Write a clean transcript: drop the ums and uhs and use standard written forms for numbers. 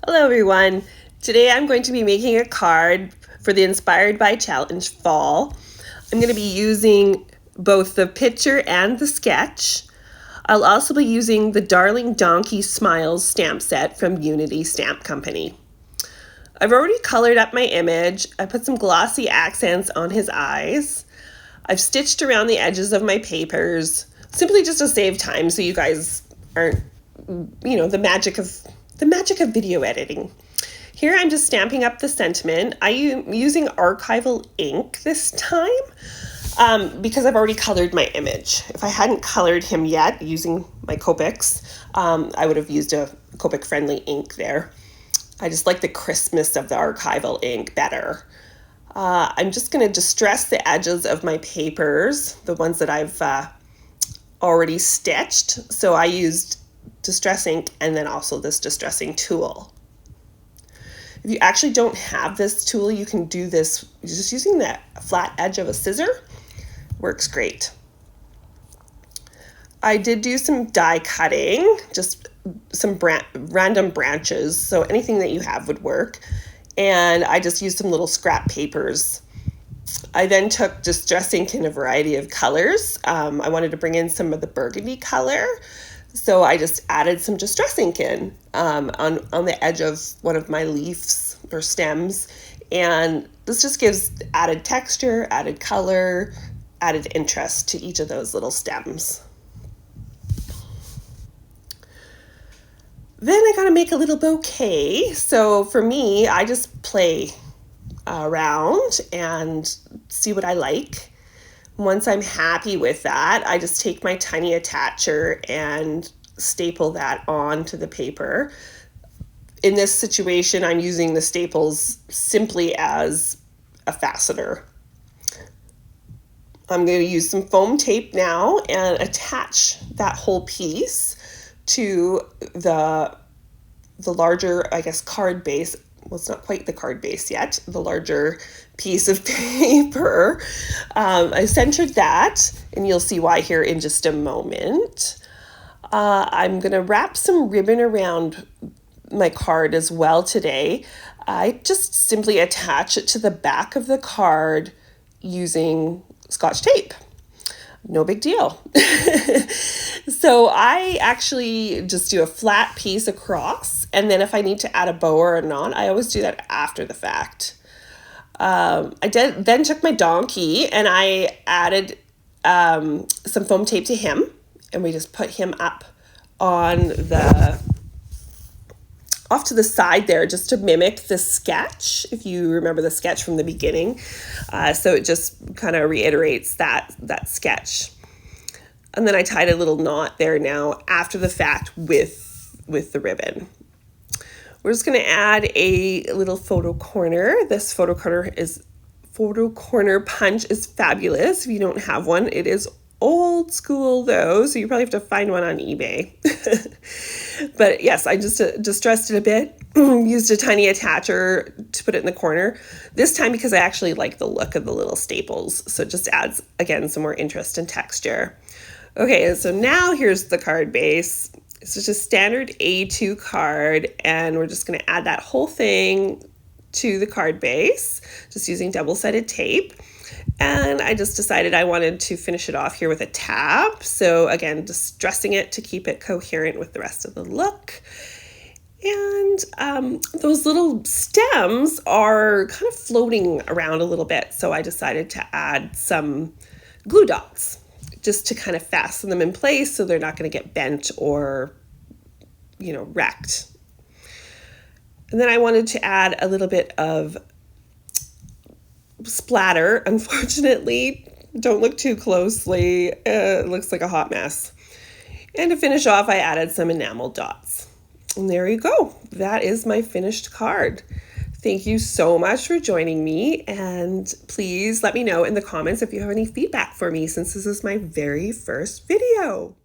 Hello everyone. Today I'm going to be making a card for the Inspired by Challenge Fall. I'm going to be using both the picture and the sketch. I'll also be using the Darling Donkey Smiles stamp set from Unity Stamp Company. I've already colored up my image. I put some glossy accents on his eyes. I've stitched around the edges of my papers, simply just to save time so you guys aren't, the magic of video editing. Here I'm just stamping up the sentiment. I'm using archival ink this time because I've already colored my image. If I hadn't colored him yet using my Copics, I would have used a Copic friendly ink there. I just like the crispness of the archival ink better. I'm just going to distress the edges of my papers, the ones that I've already stitched. So I used distress ink and then also this distressing tool. If you actually don't have this tool, you can do this just using the flat edge of a scissor. Works great. I did do some die cutting, just some random branches, so anything that you have would work. And I just used some little scrap papers. I then took distress ink in a variety of colors. I wanted to bring in some of the burgundy color, so I just added some distress ink in on the edge of one of my leaves or stems. And this just gives added texture, added color, added interest to each of those little stems. Then I gotta make a little bouquet. So for me, I just play around and see what I like. Once I'm happy with that, I just take my tiny attacher and staple that onto the paper. In this situation, I'm using the staples simply as a fastener. I'm going to use some foam tape now and attach that whole piece to the larger, I guess, card base. Well, it's not quite the card base yet, the larger piece of paper. I centered that, and you'll see why here in just a moment. I'm going to wrap some ribbon around my card as well today. I just simply attach it to the back of the card using Scotch tape. No big deal. So I actually just do a flat piece across, and then if I need to add a bow or a knot, I always do that after the fact. Then took my donkey and I added some foam tape to him, and we just put him up on off to the side there just to mimic the sketch, if you remember the sketch from the beginning. So it just kind of reiterates that sketch. And then I tied a little knot there now after the fact with the ribbon. We're just going to add a little photo corner. This photo corner punch is fabulous. If you don't have one, it is old school though, so you probably have to find one on eBay. But yes, I just distressed it a bit, used a tiny attacher to put it in the corner. This time because I actually like the look of the little staples, so it just adds, again, some more interest and texture. Okay, so now here's the card base. It's just a standard A2 card, and we're just going to add that whole thing to the card base, just using double-sided tape. And I just decided I wanted to finish it off here with a tab. So again, just dressing it to keep it coherent with the rest of the look. And those little stems are kind of floating around a little bit. So I decided to add some glue dots just to kind of fasten them in place so they're not going to get bent or, wrecked. And then I wanted to add a little bit of splatter. Unfortunately, don't look too closely. It looks like a hot mess. And to finish off, I added some enamel dots. And there you go. That is my finished card. Thank you so much for joining me, and please let me know in the comments if you have any feedback for me, since this is my very first video.